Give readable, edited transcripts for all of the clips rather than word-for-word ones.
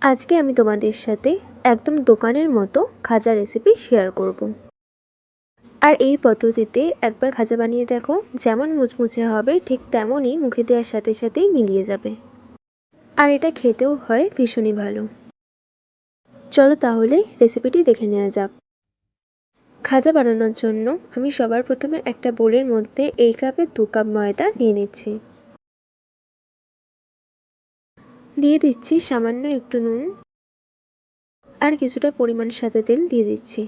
আজকে আমি তোমাদের সাথে একদম দোকানের মতো খাজা রেসিপি শেয়ার করব। আর এই পদ্ধতিতে একবার খাজা বানিয়ে দেখো, যেমন মুচমুচে হবে ঠিক তেমনই মুখে দেওয়ার সাথে সাথেই মিলিয়ে যাবে। আর এটা খেতেও হয় ভীষণই ভালো। চলো তাহলে রেসিপিটি দেখে নেওয়া যাক। খাজা বানানোর জন্য আমি সবার প্রথমে একটা বোলের মধ্যে এই কাপে 2 কাপ ময়দা নিয়ে নিচ্ছি। দিয়ে দিচ্ছি সামান্য একটু নুন আর কিছুটা পরিমাণ সাদা তেল দিয়ে দিচ্ছি।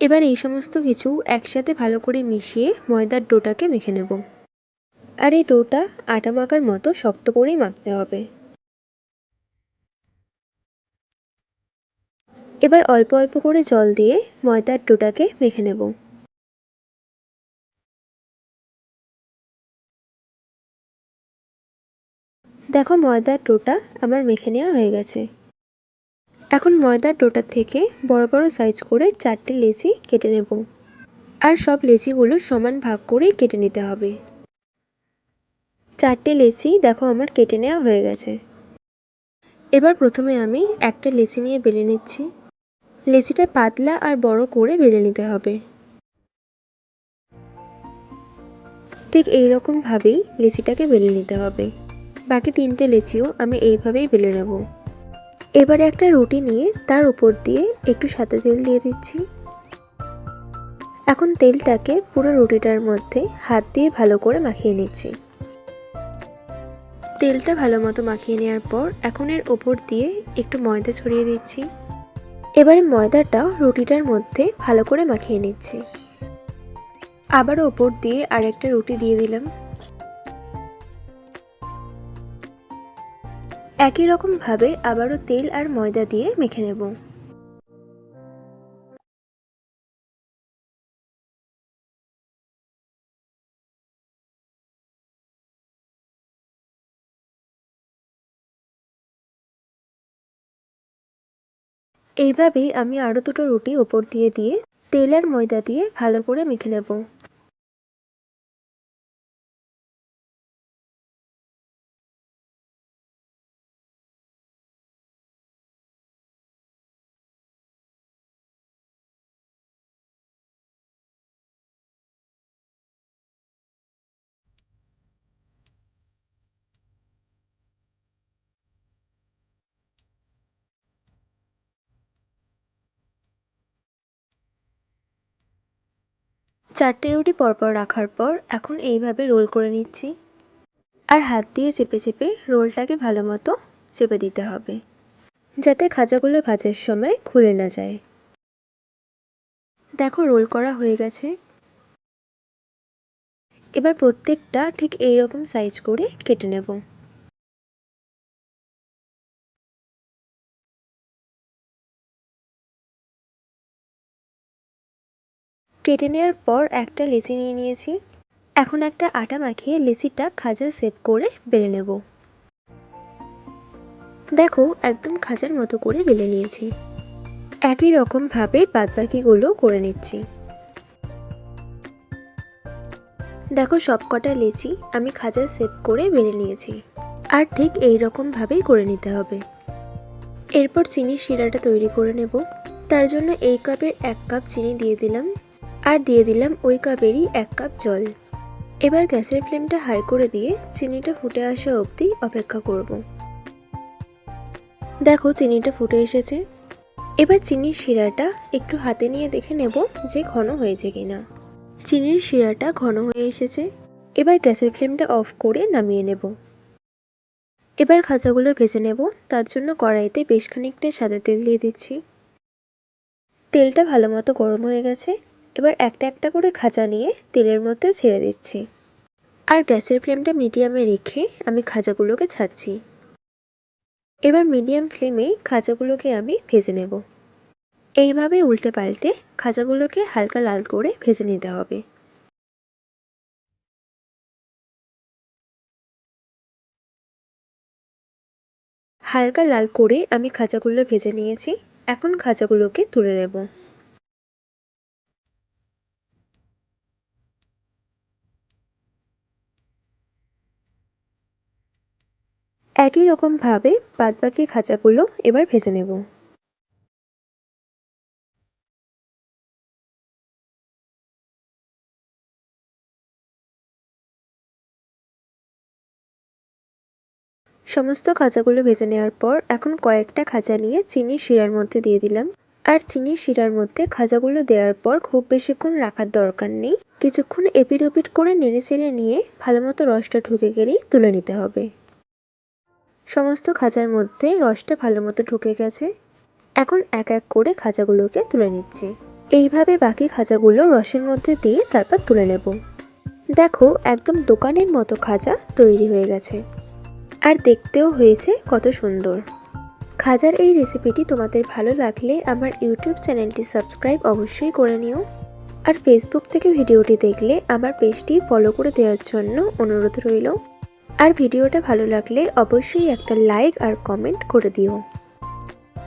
এবার এই সমস্ত কিছু একসাথে ভালো করে মিশিয়ে ময়দার ডোটাকে মেখে নেব। আর এই ডোটা আটা মাখার মতো শক্ত করেই মাখতে হবে। এবার অল্প অল্প করে জল দিয়ে ময়দার ডোটাকে মেখে নেব। দেখো ময়দার ডোটা আমার মেখে নেওয়া হয়ে গেছে। এখন ময়দার ডোটা থেকে বড় বড় সাইজ করে 4টে লেচি কেটে নেব। আর সব লেচিগুলো সমান ভাগ করে কেটে নিতে হবে। 4টে লেচি দেখো আমার কেটে নেওয়া হয়ে গেছে। এবার প্রথমে আমি একটা লেচি নিয়ে বেলে নিচ্ছি। লেচিটা পাতলা আর বড় করে বেলে নিতে হবে। ঠিক এইরকম ভাবেই লেচিটাকে বেলে নিতে হবে। বাকি 3টে লেচিও আমি এইভাবেই বেলে নেব। এবারে একটা রুটি নিয়ে তার উপর দিয়ে একটু সাদা তেল দিয়ে দিচ্ছি। এখন তেলটাকে পুরো রুটিটার মধ্যে হাত দিয়ে ভালো করে মাখিয়ে নিচ্ছি। তেলটা ভালো মতো মাখিয়ে নেওয়ার পর এখন এর ওপর দিয়ে একটু ময়দা ছড়িয়ে দিচ্ছি। এবারে ময়দাটা রুটিটার মধ্যে ভালো করে মাখিয়ে নিচ্ছি। আবারও ওপর দিয়ে আরেকটা রুটি দিয়ে দিলাম। একই রকম ভাবে আবারও তেল আর ময়দা দিয়ে মেখে নেব। এইভাবেই আমি আরও দুটো রুটি ওপর দিয়ে দিয়ে তেল আর ময়দা দিয়ে ভালো করে মেখে নেব। চারটে রুটি পরপর রাখার পর এখন এইভাবে রোল করে নিচ্ছি। আর হাত দিয়ে চেপে চেপে রোলটাকে ভালো মতো চেপে দিতে হবে, যাতে খাজাগুলো ভাজার সময় খুলে না যায়। দেখো রোল করা হয়ে গেছে। এবার প্রত্যেকটা ঠিক এইরকম সাইজ করে কেটে নেব। কেটে নেওয়ার পর একটা লেচি নিয়ে নিয়েছি। এখন একটা আটা মাখিয়ে লেচিটা খাজা শেপ করে বেলে নেব। দেখো একদম খাজার মতো করে বেলে নিয়েছি। একই রকম ভাবে বাদবাকিগুলো করে নিচ্ছি। দেখো সবকটা লেচি আমি খাজার শেপ করে বেলে নিয়েছি। আর ঠিক এই রকম ভাবেই করে নিতে হবে। এরপর চিনির শিরাটা তৈরি করে নেব। তার জন্য এই কাপের 1 কাপ চিনি দিয়ে দিলাম। আর দিয়ে দিলাম ওই কাপেরই 1 কাপ জল। এবার গ্যাসের ফ্লেমটা হাই করে দিয়ে চিনিটা ফুটে আসা অবধি অপেক্ষা করব। দেখো চিনিটা ফুটে এসেছে। এবার চিনির শিরাটা একটু হাতে নিয়ে দেখে নেব যে ঘন হয়েছে কিনা। চিনির শিরাটা ঘন হয়ে এসেছে। এবার গ্যাসের ফ্লেমটা অফ করে নামিয়ে নেব। এবার খাজাগুলো ভেজে নেব। তার জন্য কড়াইতে বেশ খানিকটা সাদা তেল দিয়ে দিচ্ছি। তেলটা ভালো মতো গরম হয়ে গেছে। এবার একটা একটা করে খাজা নিয়ে তেলের মধ্যে ছেড়ে দিচ্ছি। আর গ্যাসের ফ্লেমটা মিডিয়ামে রেখে আমি খাজাগুলোকে ছাড়ছি। এবার মিডিয়াম ফ্লেমে খাজাগুলোকে আমি ভেজে নেব। এইভাবে উল্টে পাল্টে খাজাগুলোকে হালকা লাল করে ভেজে নিতে হবে। হালকা লাল করে আমি খাজাগুলো ভেজে নিয়েছি। এখন খাজাগুলোকে তুলে নেব। একই রকমভাবে বাদবাকি খাঁচাগুলো এবার ভেজে নেব। সমস্ত খাঁচাগুলো ভেজে নেওয়ার পর এখন কয়েকটা খাঁচা নিয়ে চিনির শিরার মধ্যে দিয়ে দিলাম। আর চিনির শিরার মধ্যে খাঁচাগুলো দেওয়ার পর খুব বেশিক্ষণ রাখার দরকার নেই, কিছুক্ষণ এপিট ওপিট করে নেড়ে চেড়ে নিয়ে ভালো মতো রসটা ঢুকে গেলেই তুলে নিতে হবে। সমস্ত খাঁচার মধ্যে রসটা ভালো মতো ঢুকে গেছে। এখন এক এক করে খাঁচাগুলোকে তুলে নিচ্ছি। এইভাবে বাকি খাঁচাগুলো রসের মধ্যে দিয়ে তারপর তুলে নেব। দেখো একদম দোকানের মতো খাঁচা তৈরি হয়ে গেছে, আর দেখতেও হয়েছে কত সুন্দর। খাজার এই রেসিপিটি তোমাদের ভালো লাগলে আমার ইউটিউব চ্যানেলটি সাবস্ক্রাইব অবশ্যই করে নিও। আর ফেসবুক থেকে ভিডিওটি দেখলে আমার পেজটি ফলো করে দেওয়ার জন্য অনুরোধ রইল। আর ভিডিওটা ভালো লাগলে অবশ্যই একটা লাইক আর কমেন্ট করে দিও।